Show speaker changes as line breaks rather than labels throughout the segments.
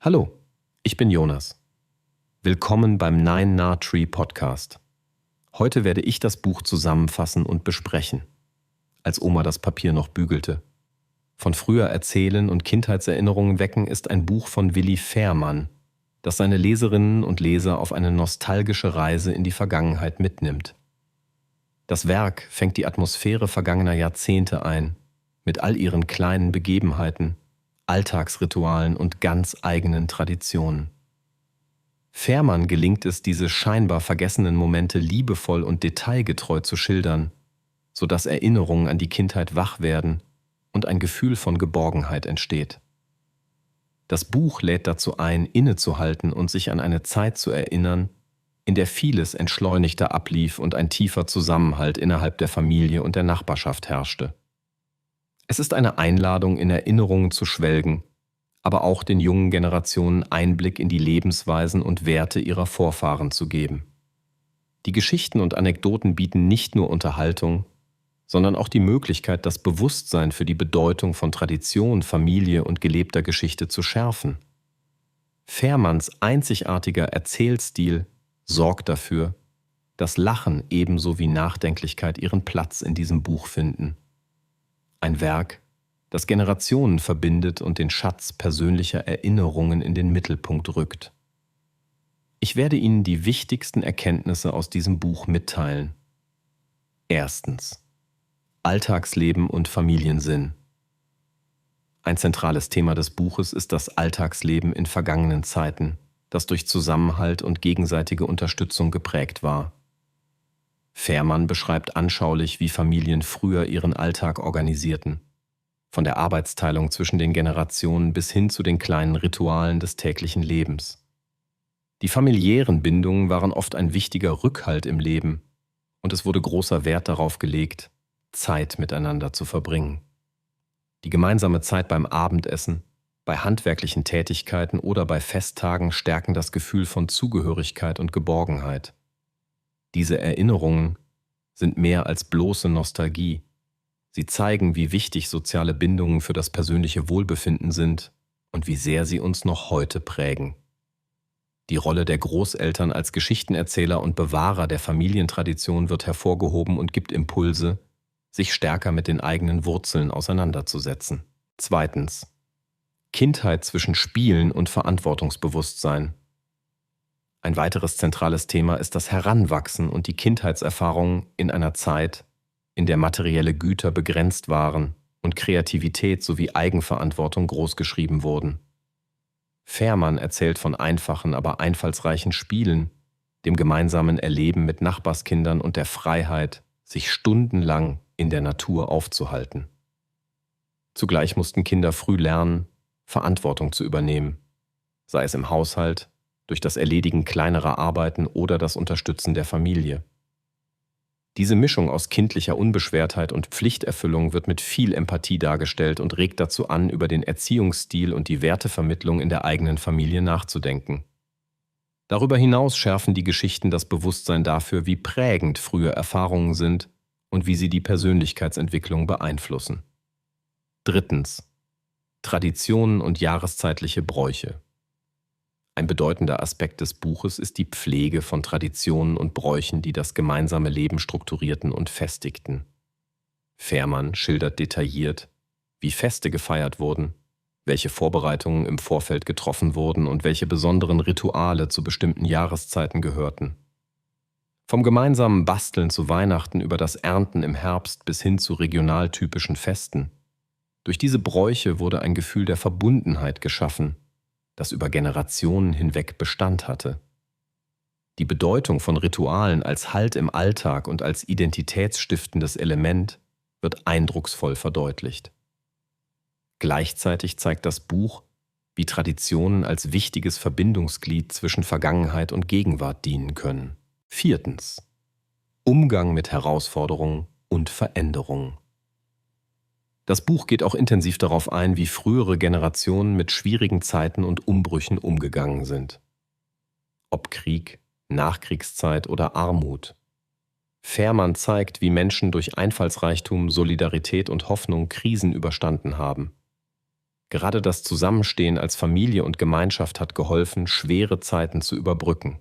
Hallo, ich bin Jonas. Willkommen beim Nine Nah Tree Podcast. Heute werde ich das Buch zusammenfassen und besprechen, als Oma das Papier noch bügelte. Von früher erzählen und Kindheitserinnerungen wecken ist ein Buch von Willi Fährmann, das seine Leserinnen und Leser auf eine nostalgische Reise in die Vergangenheit mitnimmt. Das Werk fängt die Atmosphäre vergangener Jahrzehnte ein, mit all ihren kleinen Begebenheiten, Alltagsritualen und ganz eigenen Traditionen. Fährmann gelingt es, diese scheinbar vergessenen Momente liebevoll und detailgetreu zu schildern, sodass Erinnerungen an die Kindheit wach werden und ein Gefühl von Geborgenheit entsteht. Das Buch lädt dazu ein, innezuhalten und sich an eine Zeit zu erinnern, in der vieles entschleunigter ablief und ein tiefer Zusammenhalt innerhalb der Familie und der Nachbarschaft herrschte. Es ist eine Einladung, in Erinnerungen zu schwelgen, aber auch den jungen Generationen Einblick in die Lebensweisen und Werte ihrer Vorfahren zu geben. Die Geschichten und Anekdoten bieten nicht nur Unterhaltung, sondern auch die Möglichkeit, das Bewusstsein für die Bedeutung von Tradition, Familie und gelebter Geschichte zu schärfen. Fährmanns einzigartiger Erzählstil sorgt dafür, dass Lachen ebenso wie Nachdenklichkeit ihren Platz in diesem Buch finden. Ein Werk, das Generationen verbindet und den Schatz persönlicher Erinnerungen in den Mittelpunkt rückt. Ich werde Ihnen die wichtigsten Erkenntnisse aus diesem Buch mitteilen. Erstens: Alltagsleben und Familiensinn. Ein zentrales Thema des Buches ist das Alltagsleben in vergangenen Zeiten, das durch Zusammenhalt und gegenseitige Unterstützung geprägt war. Fährmann beschreibt anschaulich, wie Familien früher ihren Alltag organisierten, von der Arbeitsteilung zwischen den Generationen bis hin zu den kleinen Ritualen des täglichen Lebens. Die familiären Bindungen waren oft ein wichtiger Rückhalt im Leben, und es wurde großer Wert darauf gelegt, Zeit miteinander zu verbringen. Die gemeinsame Zeit beim Abendessen, bei handwerklichen Tätigkeiten oder bei Festtagen stärken das Gefühl von Zugehörigkeit und Geborgenheit. Diese Erinnerungen sind mehr als bloße Nostalgie. Sie zeigen, wie wichtig soziale Bindungen für das persönliche Wohlbefinden sind und wie sehr sie uns noch heute prägen. Die Rolle der Großeltern als Geschichtenerzähler und Bewahrer der Familientradition wird hervorgehoben und gibt Impulse, sich stärker mit den eigenen Wurzeln auseinanderzusetzen. Zweitens: Kindheit zwischen Spielen und Verantwortungsbewusstsein. Ein weiteres zentrales Thema ist das Heranwachsen und die Kindheitserfahrung in einer Zeit, in der materielle Güter begrenzt waren und Kreativität sowie Eigenverantwortung großgeschrieben wurden. Fährmann erzählt von einfachen, aber einfallsreichen Spielen, dem gemeinsamen Erleben mit Nachbarskindern und der Freiheit, sich stundenlang in der Natur aufzuhalten. Zugleich mussten Kinder früh lernen, Verantwortung zu übernehmen, sei es im Haushalt, durch das Erledigen kleinerer Arbeiten oder das Unterstützen der Familie. Diese Mischung aus kindlicher Unbeschwertheit und Pflichterfüllung wird mit viel Empathie dargestellt und regt dazu an, über den Erziehungsstil und die Wertevermittlung in der eigenen Familie nachzudenken. Darüber hinaus schärfen die Geschichten das Bewusstsein dafür, wie prägend frühe Erfahrungen sind und wie sie die Persönlichkeitsentwicklung beeinflussen. Drittens: Traditionen und jahreszeitliche Bräuche. Ein bedeutender Aspekt des Buches ist die Pflege von Traditionen und Bräuchen, die das gemeinsame Leben strukturierten und festigten. Fährmann schildert detailliert, wie Feste gefeiert wurden, welche Vorbereitungen im Vorfeld getroffen wurden und welche besonderen Rituale zu bestimmten Jahreszeiten gehörten. Vom gemeinsamen Basteln zu Weihnachten über das Ernten im Herbst bis hin zu regionaltypischen Festen. Durch diese Bräuche wurde ein Gefühl der Verbundenheit geschaffen, das über Generationen hinweg Bestand hatte. Die Bedeutung von Ritualen als Halt im Alltag und als identitätsstiftendes Element wird eindrucksvoll verdeutlicht. Gleichzeitig zeigt das Buch, wie Traditionen als wichtiges Verbindungsglied zwischen Vergangenheit und Gegenwart dienen können. Viertens: Umgang mit Herausforderungen und Veränderungen. Das Buch geht auch intensiv darauf ein, wie frühere Generationen mit schwierigen Zeiten und Umbrüchen umgegangen sind. Ob Krieg, Nachkriegszeit oder Armut. Fährmann zeigt, wie Menschen durch Einfallsreichtum, Solidarität und Hoffnung Krisen überstanden haben. Gerade das Zusammenstehen als Familie und Gemeinschaft hat geholfen, schwere Zeiten zu überbrücken.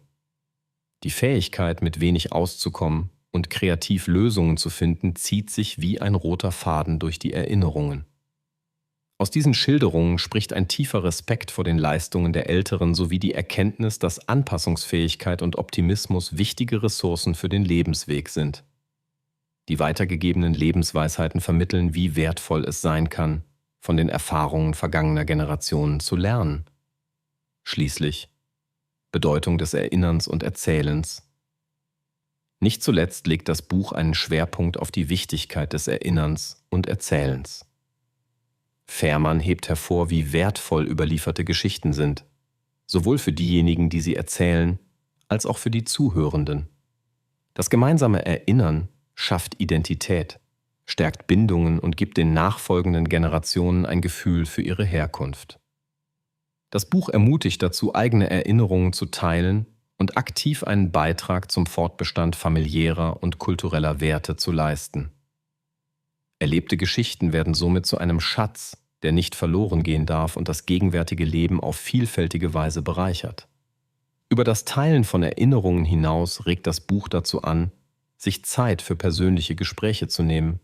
Die Fähigkeit, mit wenig auszukommen und kreativ Lösungen zu finden, zieht sich wie ein roter Faden durch die Erinnerungen. Aus diesen Schilderungen spricht ein tiefer Respekt vor den Leistungen der Älteren sowie die Erkenntnis, dass Anpassungsfähigkeit und Optimismus wichtige Ressourcen für den Lebensweg sind. Die weitergegebenen Lebensweisheiten vermitteln, wie wertvoll es sein kann, von den Erfahrungen vergangener Generationen zu lernen. Schließlich Bedeutung des Erinnerns und Erzählens. Nicht zuletzt legt das Buch einen Schwerpunkt auf die Wichtigkeit des Erinnerns und Erzählens. Fährmann hebt hervor, wie wertvoll überlieferte Geschichten sind, sowohl für diejenigen, die sie erzählen, als auch für die Zuhörenden. Das gemeinsame Erinnern schafft Identität, stärkt Bindungen und gibt den nachfolgenden Generationen ein Gefühl für ihre Herkunft. Das Buch ermutigt dazu, eigene Erinnerungen zu teilen und aktiv einen Beitrag zum Fortbestand familiärer und kultureller Werte zu leisten. Erlebte Geschichten werden somit zu einem Schatz, der nicht verloren gehen darf und das gegenwärtige Leben auf vielfältige Weise bereichert. Über das Teilen von Erinnerungen hinaus regt das Buch dazu an, sich Zeit für persönliche Gespräche zu nehmen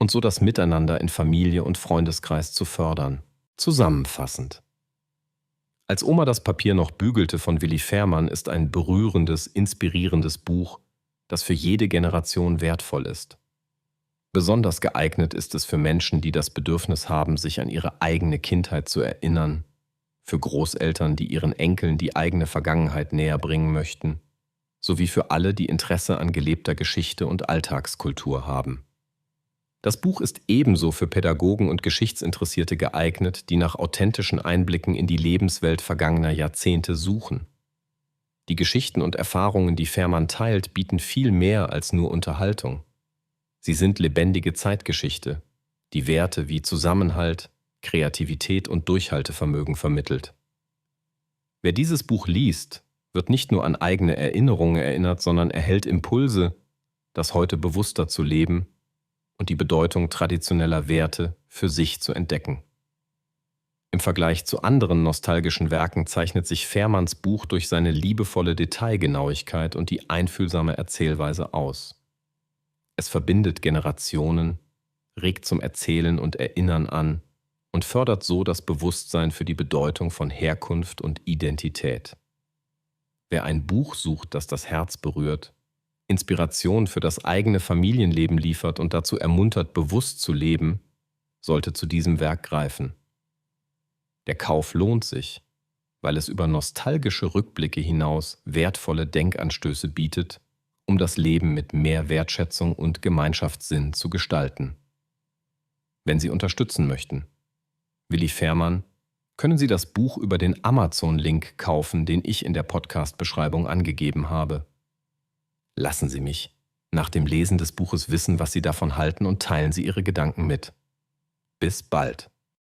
und so das Miteinander in Familie und Freundeskreis zu fördern. Zusammenfassend. Als Oma das Papier noch bügelte von Willi Fährmann ist ein berührendes, inspirierendes Buch, das für jede Generation wertvoll ist. Besonders geeignet ist es für Menschen, die das Bedürfnis haben, sich an ihre eigene Kindheit zu erinnern, für Großeltern, die ihren Enkeln die eigene Vergangenheit näher bringen möchten, sowie für alle, die Interesse an gelebter Geschichte und Alltagskultur haben. Das Buch ist ebenso für Pädagogen und Geschichtsinteressierte geeignet, die nach authentischen Einblicken in die Lebenswelt vergangener Jahrzehnte suchen. Die Geschichten und Erfahrungen, die Fährmann teilt, bieten viel mehr als nur Unterhaltung. Sie sind lebendige Zeitgeschichte, die Werte wie Zusammenhalt, Kreativität und Durchhaltevermögen vermittelt. Wer dieses Buch liest, wird nicht nur an eigene Erinnerungen erinnert, sondern erhält Impulse, das heute bewusster zu leben und die Bedeutung traditioneller Werte für sich zu entdecken. Im Vergleich zu anderen nostalgischen Werken zeichnet sich Fährmanns Buch durch seine liebevolle Detailgenauigkeit und die einfühlsame Erzählweise aus. Es verbindet Generationen, regt zum Erzählen und Erinnern an und fördert so das Bewusstsein für die Bedeutung von Herkunft und Identität. Wer ein Buch sucht, das das Herz berührt, Inspiration für das eigene Familienleben liefert und dazu ermuntert, bewusst zu leben, sollte zu diesem Werk greifen. Der Kauf lohnt sich, weil es über nostalgische Rückblicke hinaus wertvolle Denkanstöße bietet, um das Leben mit mehr Wertschätzung und Gemeinschaftssinn zu gestalten. Wenn Sie unterstützen möchten, Willi Fährmann, können Sie das Buch über den Amazon-Link kaufen, den ich in der Podcast-Beschreibung angegeben habe. Lassen Sie mich nach dem Lesen des Buches wissen, was Sie davon halten und teilen Sie Ihre Gedanken mit. Bis bald.